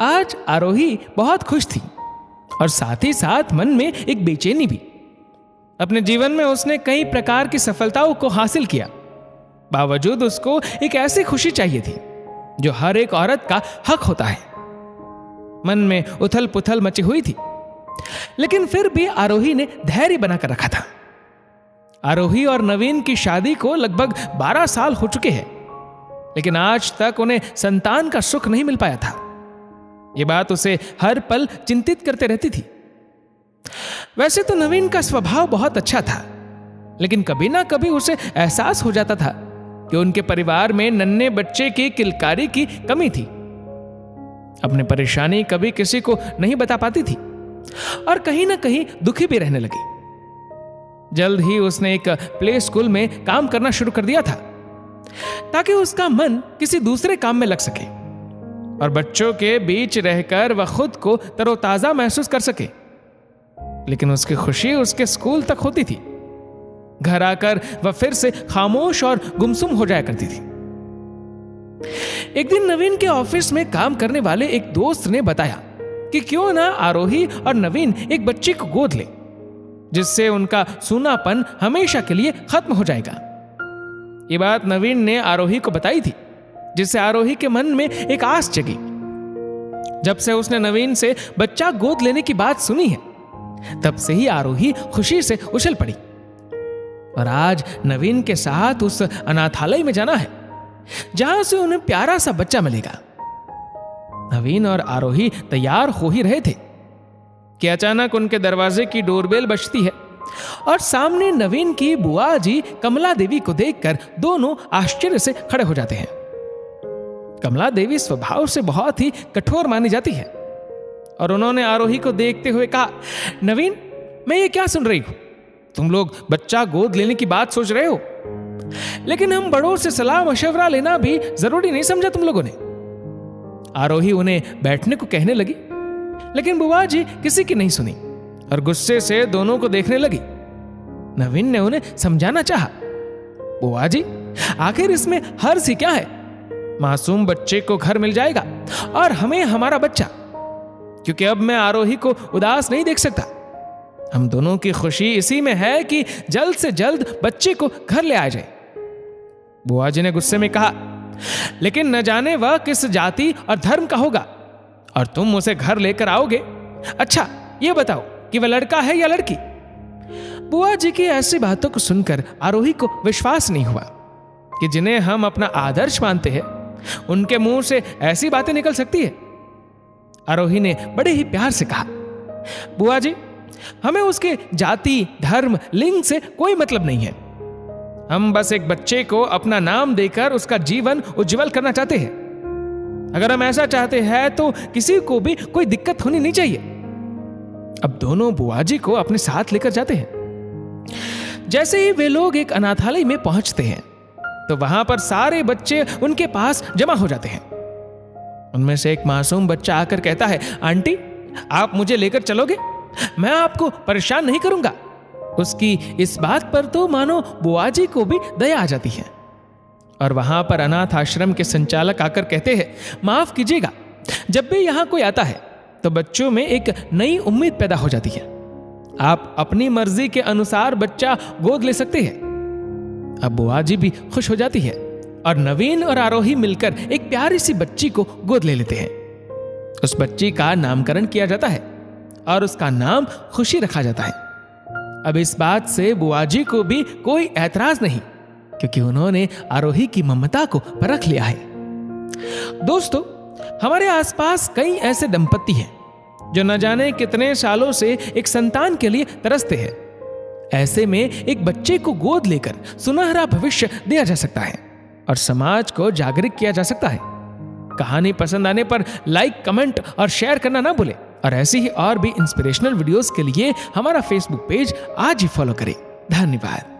आज आरोही बहुत खुश थी और साथ ही साथ मन में एक बेचैनी भी। अपने जीवन में उसने कई प्रकार की सफलताओं को हासिल किया, बावजूद उसको एक ऐसी खुशी चाहिए थी जो हर एक औरत का हक होता है। मन में उथल पुथल मची हुई थी, लेकिन फिर भी आरोही ने धैर्य बनाकर रखा था। आरोही और नवीन की शादी को लगभग 12 साल हो चुके हैं, लेकिन आज तक उन्हें संतान का सुख नहीं मिल पाया था। यह बात उसे हर पल चिंतित करते रहती थी। वैसे तो नवीन का स्वभाव बहुत अच्छा था, लेकिन कभी ना कभी उसे एहसास हो जाता था कि उनके परिवार में नन्हे बच्चे की किलकारी की कमी थी। अपनी परेशानी कभी किसी को नहीं बता पाती थी और कहीं ना कहीं दुखी भी रहने लगी। जल्द ही उसने एक प्ले स्कूल में काम करना शुरू कर दिया था, ताकि उसका मन किसी दूसरे काम में लग सके और बच्चों के बीच रहकर वह खुद को तरोताजा महसूस कर सके। लेकिन उसकी खुशी उसके स्कूल तक होती थी। घर आकर वह फिर से खामोश और गुमसुम हो जाया करती थी। एक दिन नवीन के ऑफिस में काम करने वाले एक दोस्त ने बताया कि क्यों ना आरोही और नवीन एक बच्चे को गोद ले, जिससे उनका सूनापन हमेशा के लिए खत्म हो जाएगा। ये बात नवीन ने आरोही को बताई थी, जिससे आरोही के मन में एक आस जगी। जब से उसने नवीन से बच्चा गोद लेने की बात सुनी है, तब से ही आरोही खुशी से उछल पड़ी और आज नवीन के साथ उस अनाथालय में जाना है, जहां से उन्हें प्यारा सा बच्चा मिलेगा। नवीन और आरोही तैयार हो ही रहे थे कि अचानक उनके दरवाजे की डोरबेल बजती है और सामने नवीन की बुआ जी कमला देवी को देखकर दोनों आश्चर्य से खड़े हो जाते हैं। कमला देवी स्वभाव से बहुत ही कठोर मानी जाती है और उन्होंने आरोही को देखते हुए कहा, नवीन, मैं ये क्या सुन रही हूं? तुम लोग बच्चा गोद लेने की बात सोच रहे हो, लेकिन हम बड़ों से सलाह मशवरा लेना भी जरूरी नहीं समझा तुम लोगों ने। आरोही उन्हें बैठने को कहने लगी, लेकिन बुआ जी किसी की नहीं सुनी और गुस्से से दोनों को देखने लगी। नवीन ने उन्हें समझाना चाहा, बुआ जी, आखिर इसमें हर्ज ही क्या है? मासूम बच्चे को घर मिल जाएगा और हमें हमारा बच्चा, क्योंकि अब मैं आरोही को उदास नहीं देख सकता। हम दोनों की खुशी इसी में है कि जल्द से जल्द बच्चे को घर ले आ जाए। बुआ जी ने गुस्से में कहा, लेकिन न जाने वह किस जाति और धर्म का होगा और तुम उसे घर लेकर आओगे। अच्छा, ये बताओ कि वह लड़का है या लड़की? बुआ जी की ऐसी बातों को सुनकर आरोही को विश्वास नहीं हुआ कि जिन्हें हम अपना आदर्श मानते हैं, उनके मुंह से ऐसी बातें निकल सकती है। आरोही ने बड़े ही प्यार से कहा, बुआ जी, हमें उसके जाति, धर्म, लिंग से कोई मतलब नहीं है। हम बस एक बच्चे को अपना नाम देकर उसका जीवन उज्जवल करना चाहते हैं। अगर हम ऐसा चाहते हैं तो किसी को भी कोई दिक्कत होनी नहीं चाहिए। अब दोनों बुआ जी को अपने साथ लेकर जाते हैं। जैसे ही वे लोग एक अनाथालय में पहुंचते हैं, तो वहां पर सारे बच्चे उनके पास जमा हो जाते हैं। उनमें से एक मासूम बच्चा आकर कहता है, आंटी, आप मुझे लेकर चलोगे? मैं आपको परेशान नहीं करूंगा। उसकी इस बात पर तो मानो बुआ जी को भी दया आ जाती है और वहां पर अनाथ आश्रम के संचालक आकर कहते हैं, माफ कीजिएगा, जब भी यहां कोई आता है तो बच्चों में एक नई उम्मीद पैदा हो जाती है। आप अपनी मर्जी के अनुसार बच्चा गोद ले सकते हैं। अब बुआ जी भी खुश हो जाती है और नवीन और आरोही मिलकर एक प्यारी सी बच्ची को गोद ले लेते हैं। उस बच्ची का नामकरण किया जाता है और उसका नाम खुशी रखा जाता है। अब इस बात से बुआ जी को भी कोई ऐतराज नहीं, क्योंकि उन्होंने आरोही की ममता को परख लिया है। दोस्तों, हमारे आसपास कई ऐसे दंपति हैं जो न जाने कितने सालों से एक संतान के लिए तरसते हैं। ऐसे में एक बच्चे को गोद लेकर सुनहरा भविष्य दिया जा सकता है और समाज को जागरूक किया जा सकता है। कहानी पसंद आने पर लाइक, कमेंट और शेयर करना ना भूलें और ऐसी ही और भी इंस्पिरेशनल वीडियोस के लिए हमारा फेसबुक पेज आज ही फॉलो करें। धन्यवाद।